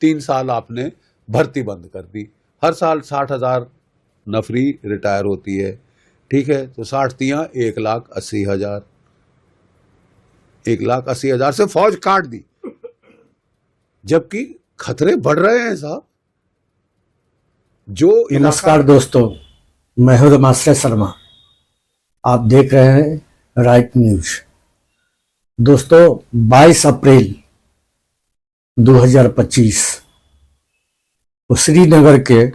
3 साल आपने भर्ती बंद कर दी। हर साल 60,000 नफरी रिटायर होती है, ठीक है, तो 60 तियां 1,80,000, 1,80,000 से फौज काट दी, जबकि खतरे बढ़ रहे हैं साहब। जो नमस्कार दोस्तों, मैं हूं रमाश्रय शर्मा। आप देख रहे हैं राइट न्यूज। दोस्तों, 22 अप्रैल 2025 को श्रीनगर के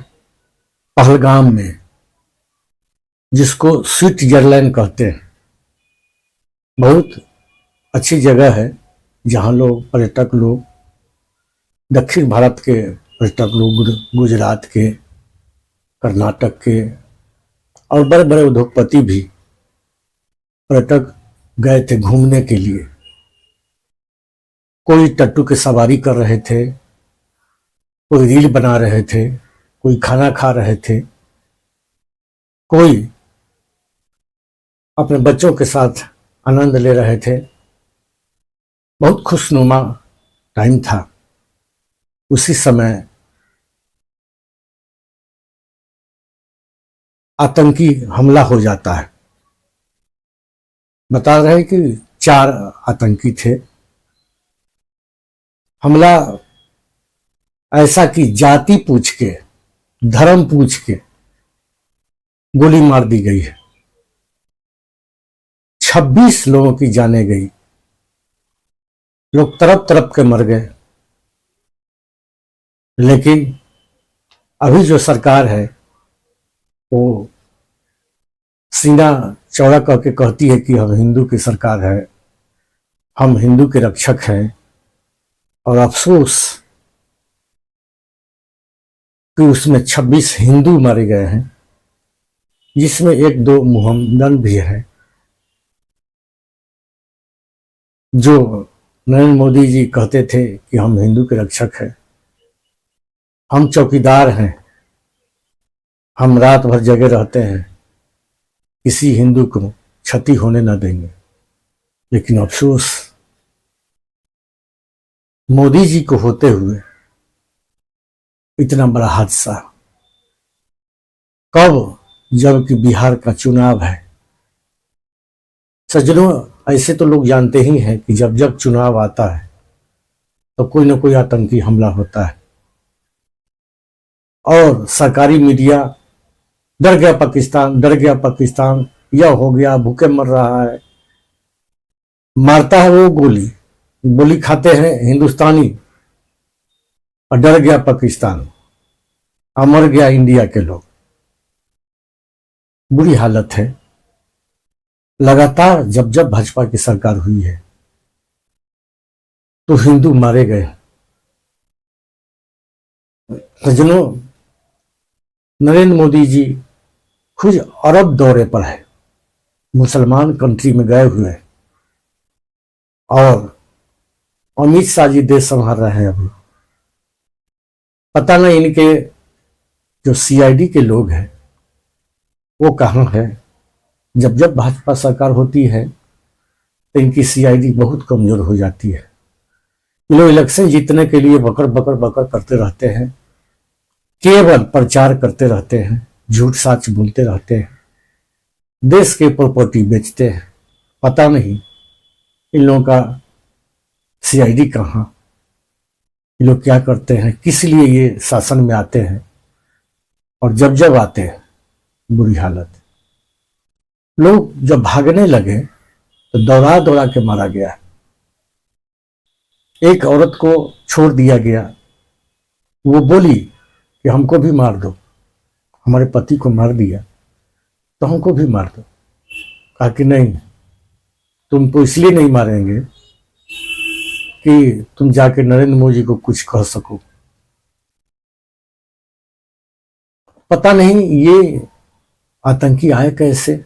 पहलगाम में, जिसको स्विट्जरलैंड कहते हैं, बहुत अच्छी जगह है जहां पर्यटक लोग, दक्षिण भारत के पर्यटक लोग, गुजरात के, कर्नाटक के और बड़े बड़े उद्योगपति भी पर्यटक गए थे घूमने के लिए। कोई टट्टू की सवारी कर रहे थे, कोई रील बना रहे थे, कोई खाना खा रहे थे, कोई अपने बच्चों के साथ आनंद ले रहे थे। बहुत खुशनुमा टाइम था। उसी समय आतंकी हमला हो जाता है। बता रहे कि 4 आतंकी थे। हमला ऐसा कि जाति पूछ के, धर्म पूछ के गोली मार दी गई है। 26 लोगों की जानें गई। लोग तरफ तरफ के मर गए। लेकिन अभी जो सरकार है वो सीना चौड़ा करके कहती है कि हम हिंदू की सरकार है, हम हिंदू के रक्षक हैं। और अफसोस कि उसमें 26 हिंदू मारे गए हैं, जिसमें 1-2 मोहम्मदन भी है। जो नरेंद्र मोदी जी कहते थे कि हम हिंदू के रक्षक हैं, हम चौकीदार हैं, हम रात भर जगे रहते हैं, किसी हिंदू को क्षति होने न देंगे। लेकिन अफसोस, मोदी जी को होते हुए इतना बड़ा हादसा कब, जबकि बिहार का चुनाव है। सज्जनों, ऐसे तो लोग जानते ही हैं कि जब जब चुनाव आता है तो कोई ना कोई आतंकी हमला होता है। और सरकारी मीडिया डर गया पाकिस्तान, डर गया पाकिस्तान, यह हो गया, भूखे मर रहा है। मारता है वो गोली, गोली खाते हैं हिंदुस्तानी, और डर गया पाकिस्तान, मर गया इंडिया के लोग। बुरी हालत है। लगातार जब जब भाजपा की सरकार हुई है तो हिंदू मारे गए। सज्जनों, नरेंद्र मोदी जी खुद अरब दौरे पर है, मुसलमान कंट्री में गए हुए हैं, और अमित शाह जी देश संभाल रहे हैं। अभी पता नहीं इनके जो सीआईडी के लोग हैं वो कहां है। जब जब भाजपा सरकार होती है तो इनकी सीआईडी बहुत कमजोर हो जाती है। ये लोग इलेक्शन जीतने के लिए बकर बकर बकर करते रहते हैं, केवल प्रचार करते रहते हैं, झूठ साच बोलते रहते हैं, देश के प्रॉपर्टी बेचते हैं। पता नहीं इन लोगों का सीआईडी कहां, ये लोग क्या करते हैं, किस लिए ये शासन में आते हैं, और जब जब आते हैं बुरी हालत। लोग जब भागने लगे तो दौड़ा दौड़ा के मारा गया। एक औरत को छोड़ दिया गया। वो बोली कि हमको भी मार दो, हमारे पति को मार दिया तो हमको भी मार दो। कहा कि नहीं, तुम तो इसलिए नहीं मारेंगे कि तुम जाके नरेंद्र मोदी को कुछ कह सको। पता नहीं ये आतंकी आए कैसे।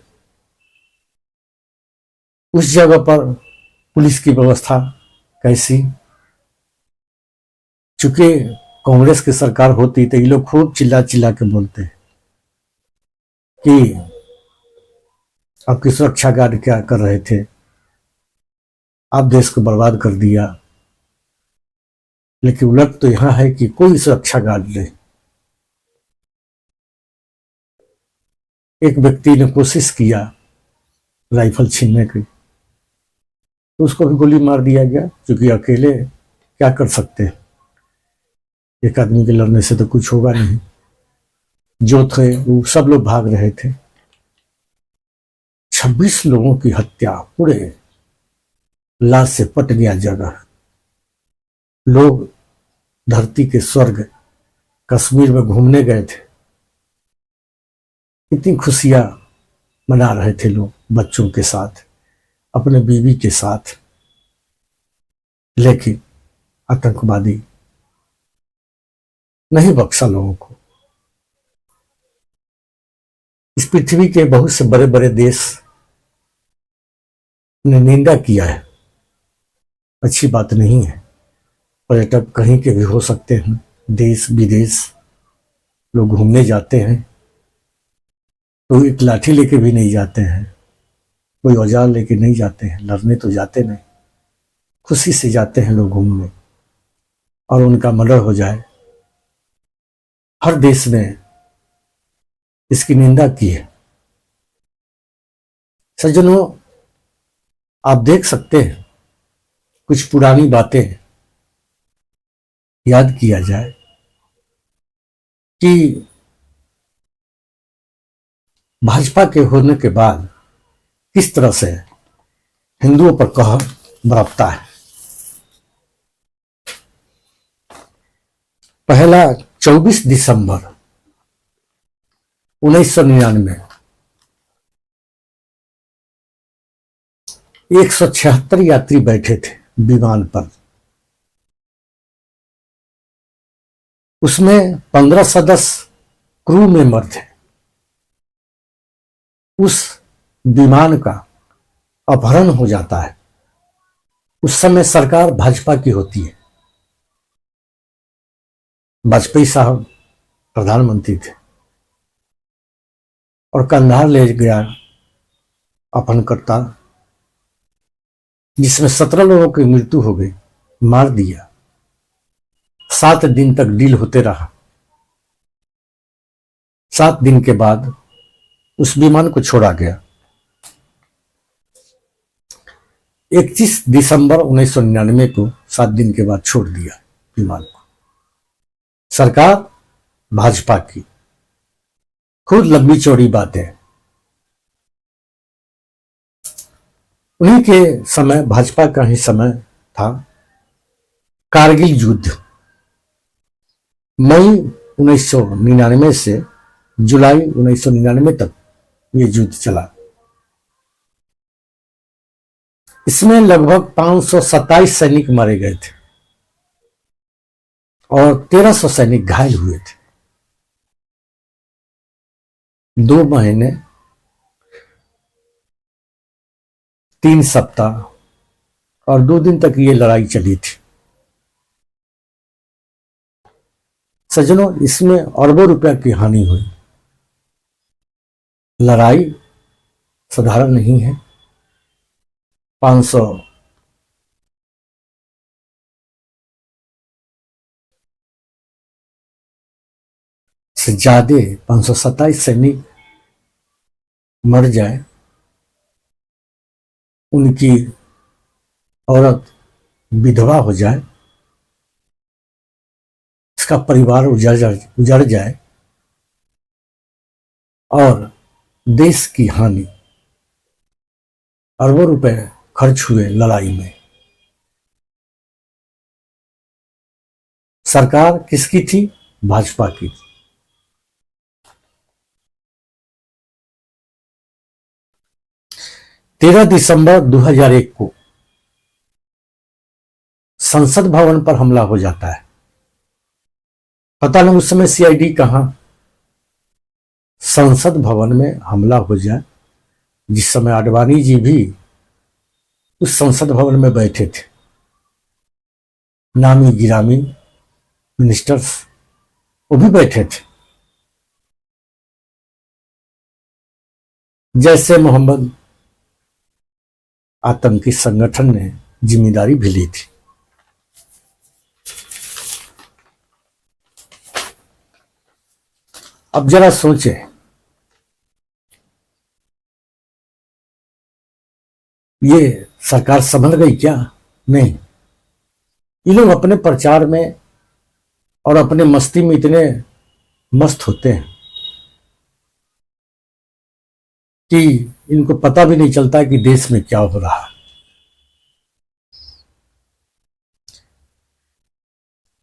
उस जगह पर पुलिस की व्यवस्था कैसी। चूंकि कांग्रेस की सरकार होती तो ये लोग खूब चिल्ला चिल्ला के बोलते कि आपकी सुरक्षा गार्ड क्या कर रहे थे, आप देश को बर्बाद कर दिया। लेकिन उलट तो यहां है कि कोई सुरक्षा गार्ड नहीं। एक व्यक्ति ने कोशिश किया राइफल छीनने की, तो उसको भी गोली मार दिया गया, क्योंकि अकेले क्या कर सकते हैं, एक आदमी के लड़ने से तो कुछ होगा नहीं। जो थे वो सब लोग भाग रहे थे। 26 लोगों की हत्या, पूरे लाश से पट गया जगह। लोग धरती के स्वर्ग कश्मीर में घूमने गए थे, इतनी खुशियां मना रहे थे लोग बच्चों के साथ, अपने बीवी के साथ, लेकिन आतंकवादी नहीं बख्शा लोगों को। इस पृथ्वी के बहुत से बड़े बड़े देश ने निंदा किया है, अच्छी बात नहीं है। पर्यटक कहीं के भी हो सकते हैं, देश विदेश लोग घूमने जाते हैं तो एक लाठी लेके भी नहीं जाते हैं, कोई औजार लेके नहीं जाते हैं, लड़ने तो जाते नहीं, खुशी से जाते हैं लोग घूमने, और उनका मर्डर हो जाए। हर देश ने इसकी निंदा की है। सज्जनों, आप देख सकते हैं कुछ पुरानी बातें याद किया जाए कि भाजपा के होने के बाद किस तरह से हिंदुओं पर कहर बरपता है। पहला 24 दिसंबर 1999 176 यात्री बैठे थे विमान पर। उसमें 15 सदस्य क्रू मेंबर थे। उस विमान का अपहरण हो जाता है। उस समय सरकार भाजपा की होती है, वाजपेयी साहब प्रधानमंत्री थे, और कंधार ले गया अपहरणकर्ता, जिसमें 17 लोगों की मृत्यु हो गई, मार दिया। 7 दिन तक डील होते रहा। 7 दिन के बाद उस विमान को छोड़ा गया। 21 दिसंबर 1999 को 7 दिन के बाद छोड़ दिया विमान को। सरकार भाजपा की, खुद लंबी चौड़ी बातें। उन्हीं के समय, भाजपा का ही समय था। कारगिल युद्ध मई 1999 से जुलाई 1999 तक ये युद्ध चला। इसमें लगभग 527 सैनिक मारे गए थे और 1300 सैनिक घायल हुए थे। 2 महीने 3 सप्ताह और 2 दिन तक ये लड़ाई चली थी। सज्जनों, इसमें अरबों रुपया की हानि हुई। लड़ाई साधारण नहीं है। 500 से ज्यादा 527 सैनिक मर जाए, उनकी औरत विधवा हो जाए, इसका परिवार उजड़ जाए, और देश की हानि, अरबों रुपए खर्च हुए लड़ाई में। सरकार किसकी थी? भाजपा की। तेरह दिसंबर 2001 को संसद भवन पर हमला हो जाता है। पता नहीं उस समय सीआईडी कहां। संसद भवन में हमला हो जाए, जिस समय आडवाणी जी भी उस संसद भवन में बैठे थे, नामी गिरामी मिनिस्टर्स वो भी बैठे थे। जैसे मोहम्मद आतंकी संगठन ने जिम्मेदारी भी ली थी। अब जरा सोचे, ये सरकार संभल गई क्या? नहीं। ये लोग अपने प्रचार में और अपने मस्ती में इतने मस्त होते हैं कि इनको पता भी नहीं चलता कि देश में क्या हो रहा है।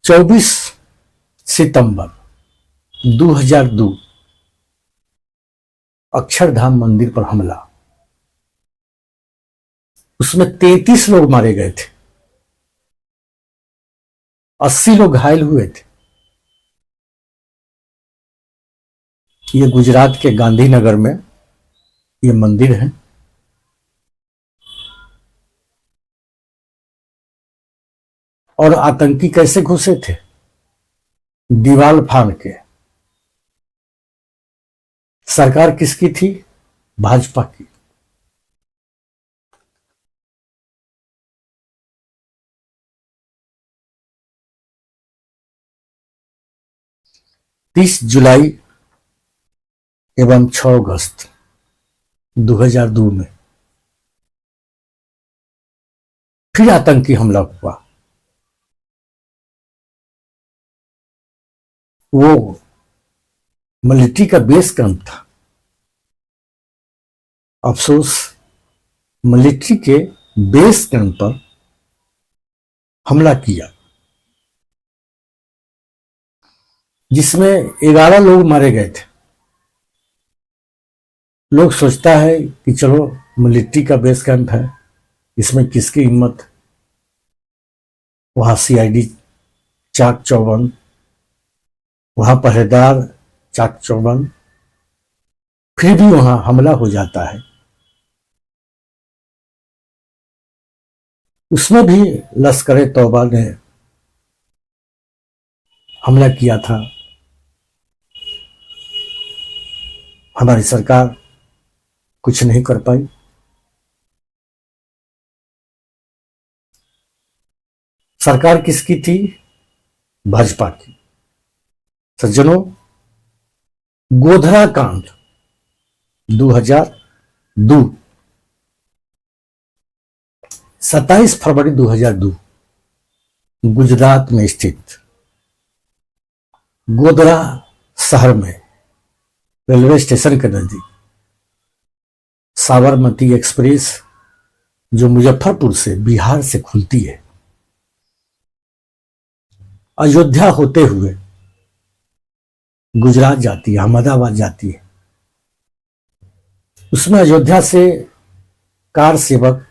24 सितंबर 2002 अक्षरधाम मंदिर पर हमला, उसमें 33 लोग मारे गए थे, 80 लोग घायल हुए थे। ये गुजरात के गांधीनगर में ये मंदिर है। और आतंकी कैसे घुसे थे? दीवार फाड़ के। सरकार किसकी थी? भाजपा की। तीस जुलाई एवं 6 अगस्त 2002 में फिर आतंकी हमला हुआ। वो मिलिट्री का बेस कैंप था। अफसोस, मिलिट्री के बेस कैंप पर हमला किया, जिसमें 11 लोग मारे गए थे। लोग सोचता है कि चलो मिलिट्री का बेस कैंप है, इसमें किसकी हिम्मत। वहां सीआईडी चाक चौबंद, वहां पहरेदार चाक चौबंद, फिर भी वहां हमला हो जाता है। उसमें भी लश्कर ए तौबा ने हमला किया था। हमारी सरकार कुछ नहीं कर पाई। सरकार किसकी थी? भाजपा की। सज्जनों, गोधरा कांड 2002, 27 फरवरी 2002 गुजरात में स्थित गोधरा शहर में रेलवे स्टेशन के नजदीक साबरमती एक्सप्रेस, जो मुजफ्फरपुर से, बिहार से खुलती है, अयोध्या होते हुए गुजरात जाती है, अहमदाबाद जाती है। उसमें अयोध्या से कार सेवक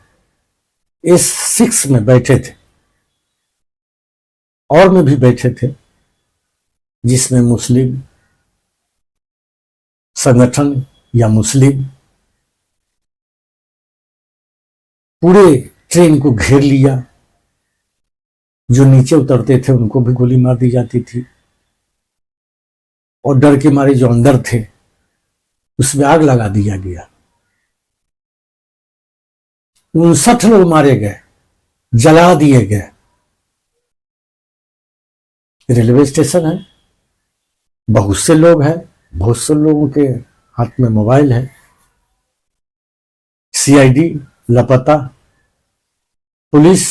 S6 में बैठे थे, और में भी बैठे थे, जिसमें मुस्लिम संगठन या मुस्लिम पूरे ट्रेन को घेर लिया। जो नीचे उतरते थे उनको भी गोली मार दी जाती थी, और डर के मारे जो अंदर थे उसमें आग लगा दिया गया। 59 लोग मारे गए, जला दिए गए। रेलवे स्टेशन है, बहुत से लोग हैं, बहुत से लोगों के हाथ में मोबाइल है। सीआईडी लापता, पुलिस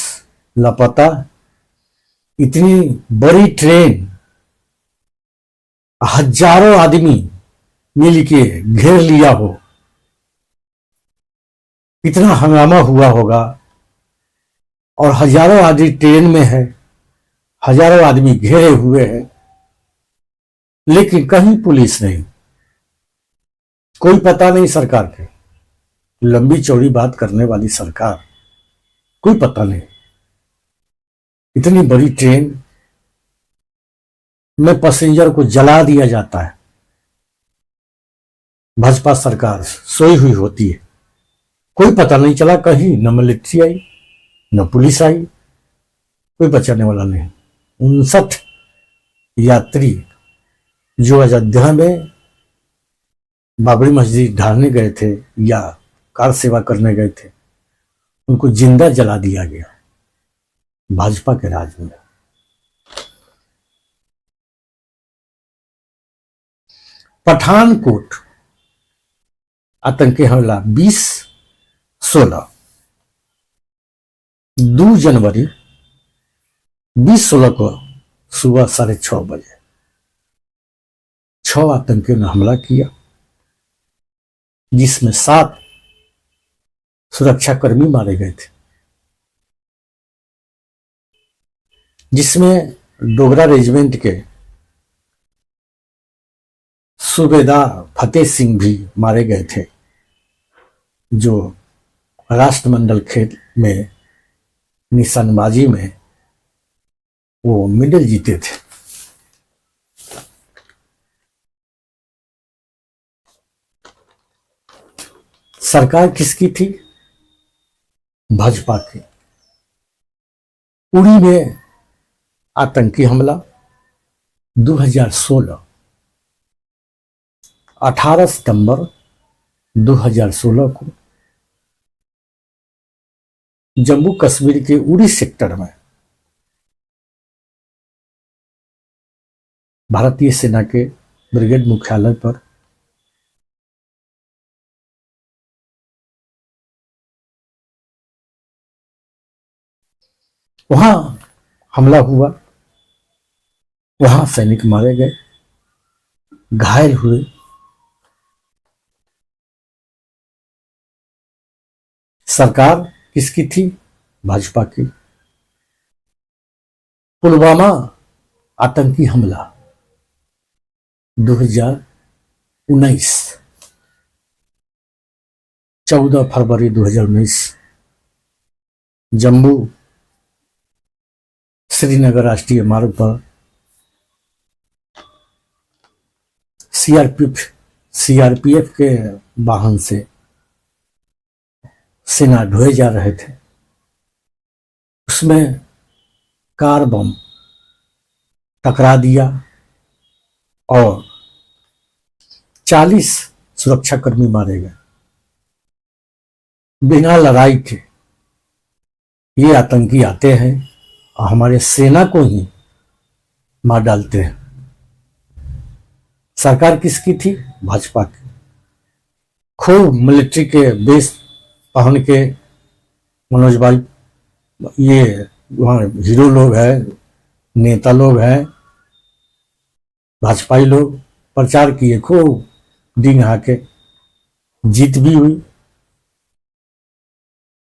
लापता। इतनी बड़ी ट्रेन, हजारों आदमी मिल के घेर लिया हो, इतना हंगामा हुआ होगा। और हजारों आदमी ट्रेन में है, हजारों आदमी घेरे हुए हैं, लेकिन कहीं पुलिस नहीं, कोई पता नहीं सरकार के। लंबी चौड़ी बात करने वाली सरकार, कोई पता नहीं। इतनी बड़ी ट्रेन में पैसेंजर को जला दिया जाता है। भाजपा सरकार सोई हुई होती है, कोई पता नहीं चला। कहीं न मिलिट्री आई, न पुलिस आई, कोई बचाने वाला नहीं। 59 यात्री जो अयोध्या में बाबरी मस्जिद ढालने गए थे या कार सेवा करने गए थे, उनको जिंदा जला दिया गया भाजपा के राज में। पठानकोट आतंकी हमला 20/16, 2 जनवरी 2016 को सुबह 6:30 बजे 6 आतंकियों ने हमला किया, जिसमें 7 सुरक्षाकर्मी मारे गए थे, जिसमें डोगरा रेजिमेंट के सूबेदार फतेह सिंह भी मारे गए थे, जो राष्ट्रमंडल खेल में निशानबाजी में वो मेडल जीते थे। सरकार किसकी थी? भाजपा की। उड़ी में आतंकी हमला 2016, 18 सितंबर 2016 को जम्मू कश्मीर के उड़ी सेक्टर में भारतीय सेना के ब्रिगेड मुख्यालय पर वहां हमला हुआ, वहां सैनिक मारे गए, घायल हुए। सरकार किसकी थी? भाजपा की। पुलवामा आतंकी हमला 2019, 14 फरवरी 2019, जम्मू श्रीनगर राष्ट्रीय मार्ग पर सीआरपीएफ के वाहन से सेना ढोए जा रहे थे, उसमें कार बम टकरा दिया और 40 सुरक्षाकर्मी मारे गए बिना लड़ाई के। ये आतंकी आते हैं और हमारे सेना को ही मार डालते हैं। सरकार किसकी थी? भाजपा की। खूब मिलिट्री के बेस पहन के मनोज भाई, ये वहाँ हीरो लोग हैं, नेता लोग हैं, भाजपाई लोग प्रचार किए, खूब डिंग हाके, जीत भी हुई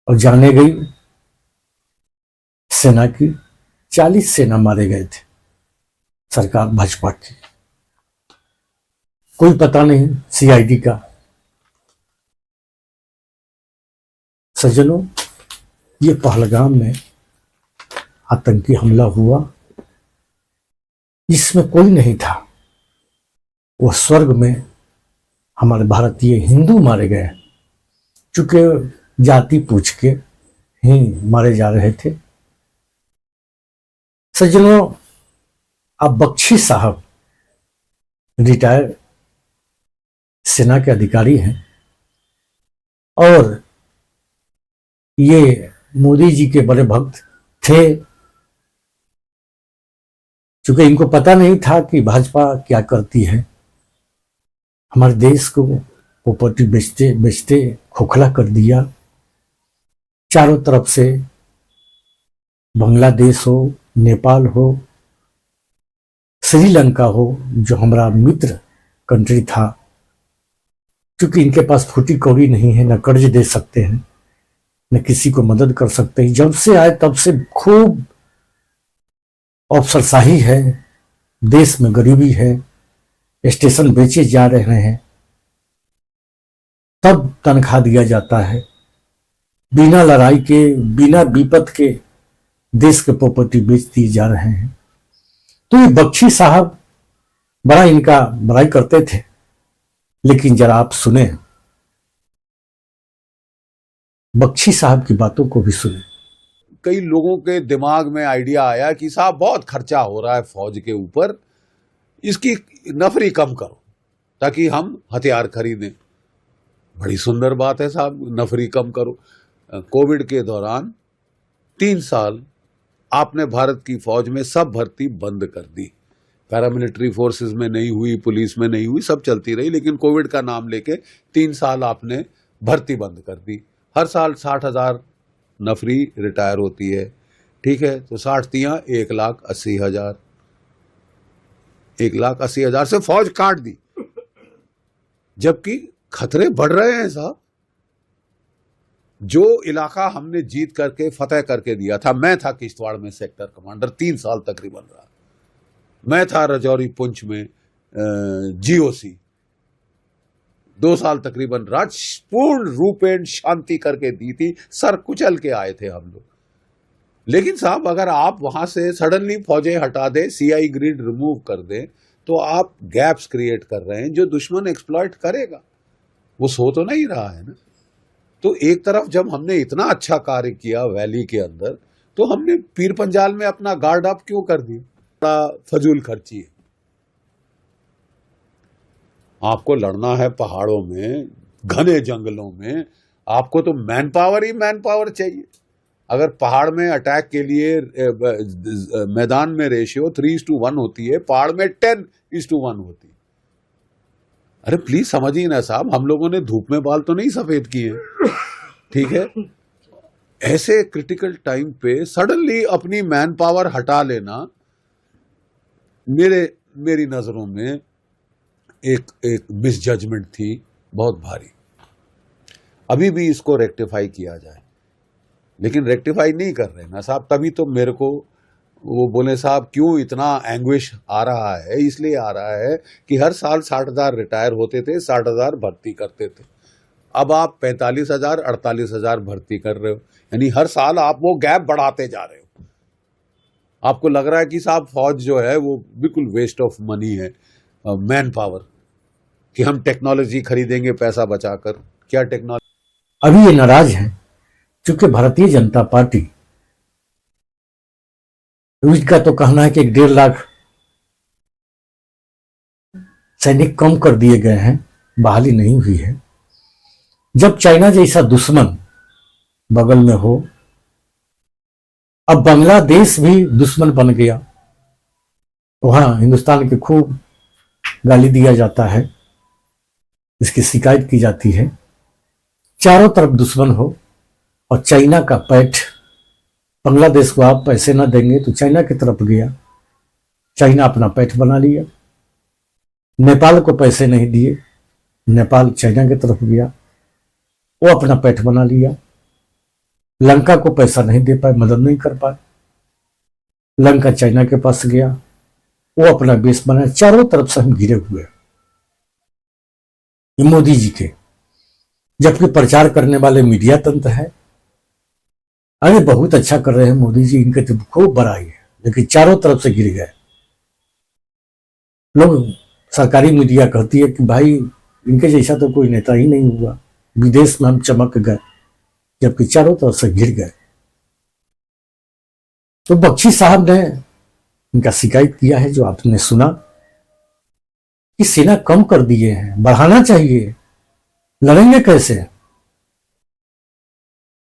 और जाने गई सेना की। 40 सेना मारे गए थे, सरकार भाजपा की। कोई पता नहीं सीआईडी का। सज्जनों, ये पहलगाम में आतंकी हमला हुआ, इसमें कोई नहीं था। वो स्वर्ग में हमारे भारतीय हिंदू मारे गए, चूंकि जाति पूछ के ही मारे जा रहे थे। सज्जनों, अब बख्शी साहब रिटायर्ड सेना के अधिकारी हैं और ये मोदी जी के बड़े भक्त थे। चूंकि इनको पता नहीं था कि भाजपा क्या करती है, हमारे देश को प्रॉपर्टी बेचते बेचते खोखला कर दिया। चारों तरफ से बांग्लादेश हो, नेपाल हो, श्रीलंका हो, जो हमारा मित्र कंट्री था, क्योंकि इनके पास फूटी कौड़ी नहीं है, न कर्ज दे सकते हैं, न किसी को मदद कर सकते हैं। जब से आए तब से खूब अफसरशाही है, देश में गरीबी है, स्टेशन बेचे जा रहे हैं, तब तनख्वाह दिया जाता है। बिना लड़ाई के, बिना विपत के देश के प्रॉपर्टी बेच दिए जा रहे हैं। तो ये बख्शी साहब बड़ा इनका बड़ाई करते थे, लेकिन जरा आप सुने, बख्शी साहब की बातों को भी सुने। कई लोगों के दिमाग में आइडिया आया कि साहब बहुत खर्चा हो रहा है फौज के ऊपर, इसकी नफरी कम करो ताकि हम हथियार खरीदें। बड़ी सुंदर बात है साहब, नफरी कम करो। कोविड के दौरान 3 साल आपने भारत की फौज में सब भर्ती बंद कर दी, पैरामिलिट्री फोर्सेस में नहीं हुई, पुलिस में नहीं हुई, सब चलती रही, लेकिन कोविड का नाम लेके 3 साल आपने भर्ती बंद कर दी। हर साल 60,000 नफरी रिटायर होती है, ठीक है, तो 60 तियां 1,80,000, 1,80,000 से फौज काट दी, जबकि खतरे बढ़ रहे हैं साहब। जो इलाका हमने जीत करके फतेह करके दिया था, मैं था किश्तवाड़ में सेक्टर कमांडर 3 साल तकरीबन रहा, मैं था रजौरी पुंछ में जीओसी 2 साल तकरीबन राज पूर्ण रूपेण शांति करके दी थी, सर कुचल के आए थे हम लोग। लेकिन साहब अगर आप वहां से सडनली फौजें हटा दें, सीआई ग्रिड रिमूव कर दें, तो आप गैप्स क्रिएट कर रहे हैं जो दुश्मन एक्सप्लॉइट करेगा। वो सो तो नहीं रहा है ना। तो एक तरफ जब हमने इतना अच्छा कार्य किया वैली के अंदर, तो हमने पीर पंजाल में अपना गार्ड अप क्यों कर दिया? बड़ा फजूल खर्ची है। आपको लड़ना है पहाड़ों में, घने जंगलों में, आपको तो मैन पावर ही मैन पावर चाहिए। अगर पहाड़ में अटैक के लिए मैदान में रेशियो 3:1 होती है, पहाड़ में 10:1 होती है। अरे प्लीज समझिए ना साहब, हम लोगों ने धूप में बाल तो नहीं सफेद किए, ठीक है। ऐसे क्रिटिकल टाइम पे सडनली अपनी मैन पावर हटा लेना मेरी नजरों में एक मिसजजमेंट थी, बहुत भारी। अभी भी इसको रेक्टिफाई किया जाए, लेकिन रेक्टिफाई नहीं कर रहे ना साहब। तभी तो मेरे को वो बोले साहब क्यों इतना एंग्विश आ रहा है, इसलिए आ रहा है कि हर साल 60,000 रिटायर होते थे, 60,000 भर्ती करते थे। अब आप 45,000 48,000 भर्ती कर रहे हो, यानी हर साल आप वो गैप बढ़ाते जा रहे हो। आपको लग रहा है कि साहब फौज जो है वो बिल्कुल वेस्ट ऑफ मनी है, मैन पावर, कि हम टेक्नोलॉजी खरीदेंगे पैसा बचाकर। क्या टेक्नोलॉजी? अभी ये नाराज है क्योंकि भारतीय जनता पार्टी, का तो कहना है कि 1.5 लाख सैनिक कम कर दिए गए हैं, बहाली नहीं हुई है। जब चाइना जैसा दुश्मन बगल में हो, अब बांग्लादेश भी दुश्मन बन गया, वहां हिंदुस्तान के खूब गाली दिया जाता है, इसकी शिकायत की जाती है। चारों तरफ दुश्मन हो और चाइना का पैठ, बांग्लादेश को आप पैसे ना देंगे तो चाइना की तरफ गया, चाइना अपना पैठ बना लिया। नेपाल को पैसे नहीं दिए, नेपाल चाइना की तरफ गया, वो अपना पैठ बना लिया। लंका को पैसा नहीं दे पाए, मदद नहीं कर पाए, लंका चाइना के पास गया, वो अपना बेस बनाया। चारों तरफ से हम घिरे हुए हैं मोदी जी के, जबकि प्रचार करने वाले मीडिया तंत्र है। अरे बहुत अच्छा कर रहे हैं मोदी जी, इनके तो खूब बड़ाई है, लेकिन चारों तरफ से गिर गए लोग। सरकारी मीडिया कहती है कि भाई इनके जैसा तो कोई नेता ही नहीं हुआ, विदेश में हम चमक गए, जबकि चारों तरफ से गिर गए। तो बख्शी साहब ने इनका शिकायत किया है, जो आपने सुना कि सेना कम कर दिए हैं, बढ़ाना चाहिए, लड़ेंगे कैसे?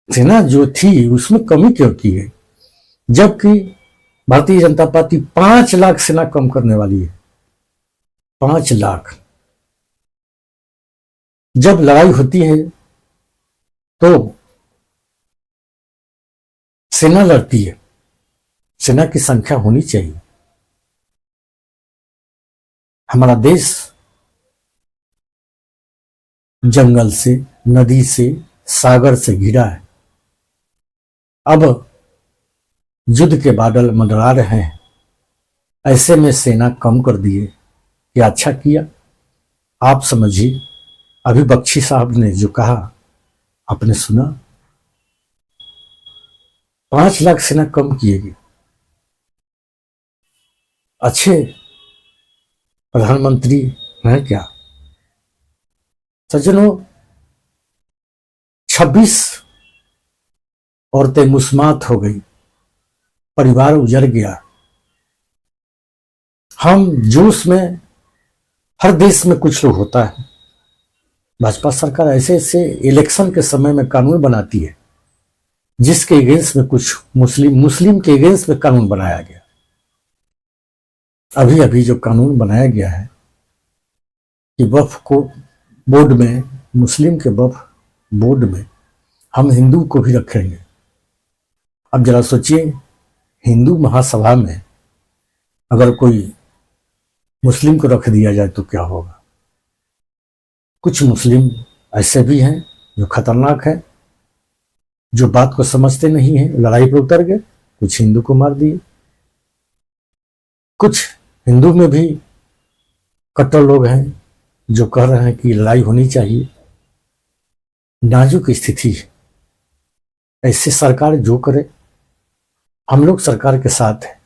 सेना जो थी उसमें कमी क्यों की है, जबकि भारतीय जनता पार्टी 5 लाख सेना कम करने वाली है। 5 लाख। जब लड़ाई होती है तो सेना लड़ती है, सेना की संख्या होनी चाहिए। हमारा देश जंगल से, नदी से, सागर से घिरा है। अब युद्ध के बादल मंडरा रहे हैं, ऐसे में सेना कम कर दिए, क्या अच्छा किया? आप समझिए, अभी बख्शी साहब ने जो कहा आपने सुना, 5 लाख सेना कम किएगी। अच्छे प्रधानमंत्री हैं क्या? सज्जनों, 26 औरतें मुस्मात हो गई, परिवार उजड़ गया। हम जोश में, हर देश में कुछ लोग होता है, भाजपा सरकार ऐसे ऐसे इलेक्शन के समय में कानून बनाती है जिसके अगेंस्ट में कुछ मुस्लिम के अगेंस्ट में कानून बनाया गया। अभी अभी जो कानून बनाया गया है कि वक्फ को बोर्ड में, मुस्लिम के वक्फ बोर्ड में हम हिंदू को भी रखेंगे। अब जरा सोचिए, हिंदू महासभा में अगर कोई मुस्लिम को रख दिया जाए तो क्या होगा। कुछ मुस्लिम ऐसे भी हैं जो खतरनाक है, जो बात को समझते नहीं है, लड़ाई पर उतर गए, कुछ हिंदू को मार दिए। कुछ हिंदू में भी कट्टर लोग हैं जो कह रहे हैं कि लड़ाई होनी चाहिए। नाजुक स्थिति है, ऐसे सरकार जो करे, हम लोग सरकार के साथ हैं,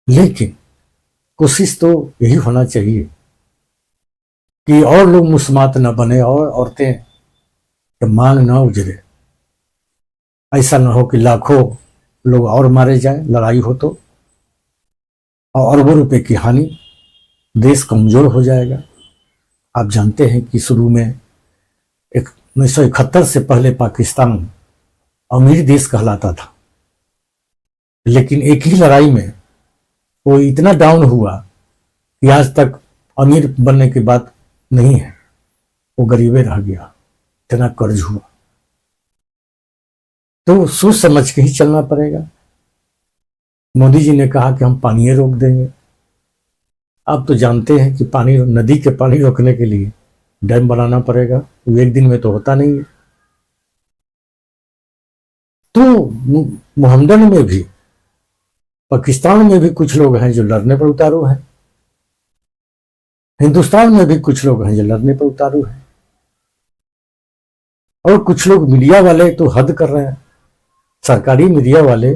लेकिन कोशिश तो यही होना चाहिए कि और लोग मुस्मात न बने और औरतें की मांग न उजरे। ऐसा न हो कि लाखों लोग और मारे जाए, लड़ाई हो तो, और अरबों रुपए की हानि, देश कमजोर हो जाएगा। आप जानते हैं कि शुरू में 1971 से पहले पाकिस्तान अमीर देश कहलाता था, लेकिन एक ही लड़ाई में वो इतना डाउन हुआ कि आज तक अमीर बनने की बात नहीं है, वो गरीबे रह गया, इतना कर्ज हुआ। तो सोच समझ के ही चलना पड़ेगा। मोदी जी ने कहा कि हम पानी रोक देंगे। आप तो जानते हैं कि पानी, नदी के पानी रोकने के लिए डैम बनाना पड़ेगा, वो एक दिन में तो होता नहीं है। तो मोहम्मदन में भी, पाकिस्तान में भी कुछ लोग हैं जो लड़ने पर उतारू हैं, हिंदुस्तान में भी कुछ लोग हैं जो लड़ने पर उतारू हैं, और कुछ लोग मीडिया वाले तो हद कर रहे हैं। सरकारी मीडिया वाले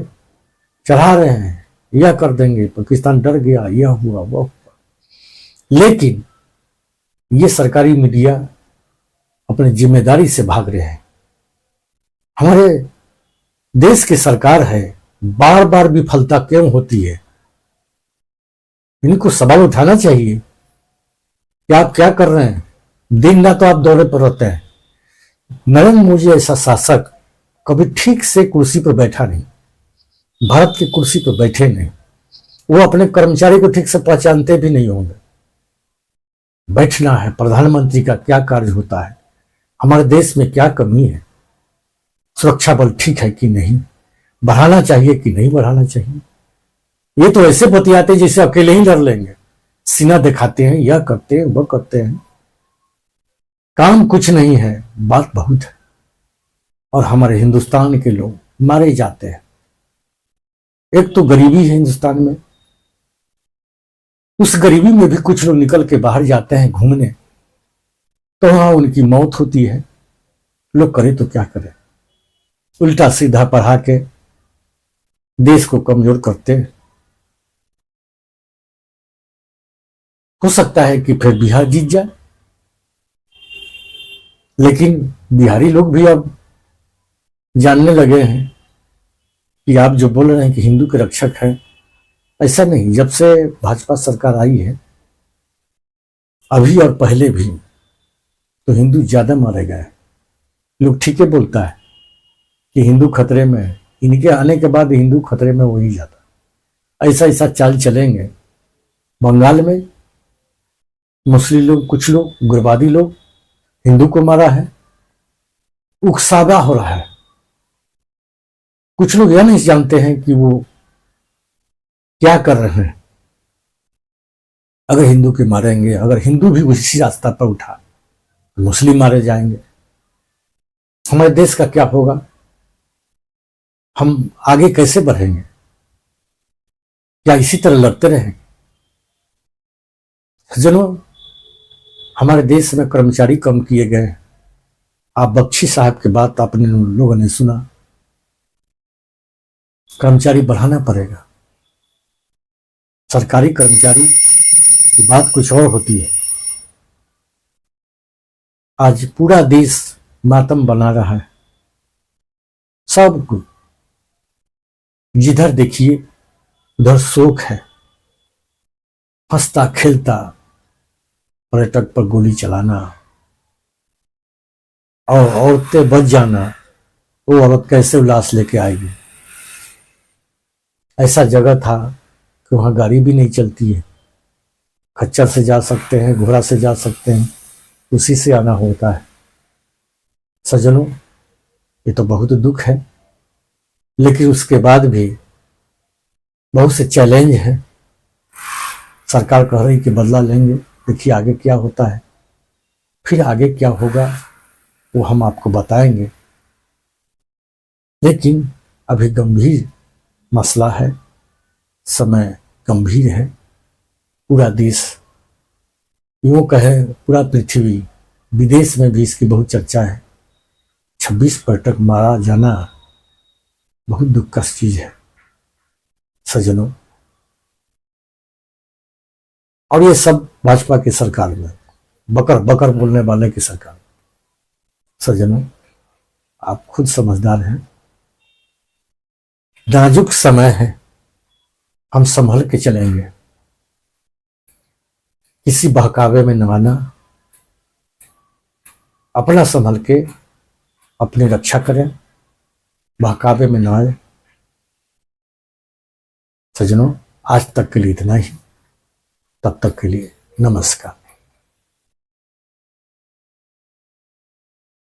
चढ़ा रहे हैं, यह कर देंगे, पाकिस्तान डर गया, यह हुआ वो हुआ। लेकिन ये सरकारी मीडिया अपनी जिम्मेदारी से भाग रहे हैं। हमारे देश की सरकार है, बार बार विफलता क्यों होती है, इनको सवाल उठाना चाहिए कि आप क्या कर रहे हैं। दिन रात तो आप दौरे पर रहते हैं। नरेंद्र मोदी ऐसा शासक कभी ठीक से कुर्सी पर बैठा नहीं, भारत की कुर्सी पर बैठे नहीं, वो अपने कर्मचारी को ठीक से पहचानते भी नहीं होंगे। बैठना है, प्रधानमंत्री का क्या कार्य होता है, हमारे देश में क्या कमी है, सुरक्षा बल ठीक है कि नहीं, बढ़ाना चाहिए कि नहीं बढ़ाना चाहिए। ये तो ऐसे बतियाते जैसे अकेले ही लड़ लेंगे, सीना दिखाते हैं, यह करते हैं, वह करते हैं। काम कुछ नहीं है, बात बहुत है। और हमारे हिंदुस्तान के लोग मारे जाते हैं। एक तो गरीबी है हिंदुस्तान में, उस गरीबी में भी कुछ लोग निकल के बाहर जाते हैं घूमने, तो वहां उनकी मौत होती है। लोग करे तो क्या करें, उल्टा सीधा पढ़ा के देश को कमजोर करते हैं। हो सकता है कि फिर बिहार जीत जाए, लेकिन बिहारी लोग भी अब जानने लगे हैं कि आप जो बोल रहे हैं कि हिंदू के रक्षक हैं, ऐसा नहीं। जब से भाजपा सरकार आई है, अभी और पहले भी, तो हिंदू ज्यादा मारे गए। लोग ठीक है बोलता है कि हिंदू खतरे में है, इनके आने के बाद हिंदू खतरे में हो ही जाता। ऐसा ऐसा चाल चलेंगे। बंगाल में मुस्लिम लोग, कुछ लोग उग्रवादी लोग हिंदू को मारा है, उकसावा हो रहा है। कुछ लोग यह नहीं जानते हैं कि वो क्या कर रहे हैं। अगर हिंदू के मारेंगे, अगर हिंदू भी उसी रास्ता पर उठा, तो मुस्लिम मारे जाएंगे। हमारे देश का क्या होगा, हम आगे कैसे बढ़ेंगे? क्या इसी तरह लड़ते रहेंगे? सज्जनों, हमारे देश में कर्मचारी कम किए गए। आप बख्शी साहब की बात आपने लोगों ने सुना, कर्मचारी बढ़ाना पड़ेगा। सरकारी कर्मचारी की बात कुछ और होती है। आज पूरा देश मातम बना रहा है, सबको जिधर देखिए उधर शोक है। हंसता खेलता पर्यटक पर गोली चलाना और औरतें बच जाना, वो औरत कैसे उल्लास लेके आएगी। ऐसा जगह था कि वहाँ गाड़ी भी नहीं चलती है, खच्चर से जा सकते हैं, घोड़ा से जा सकते हैं, उसी से आना होता है। सज्जनों, ये तो बहुत दुख है, लेकिन उसके बाद भी बहुत से चैलेंज हैं। सरकार कह रही कि बदला लेंगे, देखिए आगे क्या होता है, फिर आगे क्या होगा वो हम आपको बताएंगे। लेकिन अभी गंभीर मसला है, समय गंभीर है। पूरा देश, यूं कहे पूरा पृथ्वी, विदेश में भी इसकी बहुत चर्चा है। 26 पर्यटक मारा जाना बहुत दुख का चीज है सज्जनों। और ये सब भाजपा की सरकार में, बकर बकर बोलने वाले की सरकार। सज्जनों, आप खुद समझदार हैं, नाजुक समय है, हम संभल के चलेंगे, किसी बहकावे में न आना, अपना संभल के अपनी रक्षा करें, बहकावे में न आए। सज्जनों, आज तक के लिए इतना ही, तब तक के लिए नमस्कार।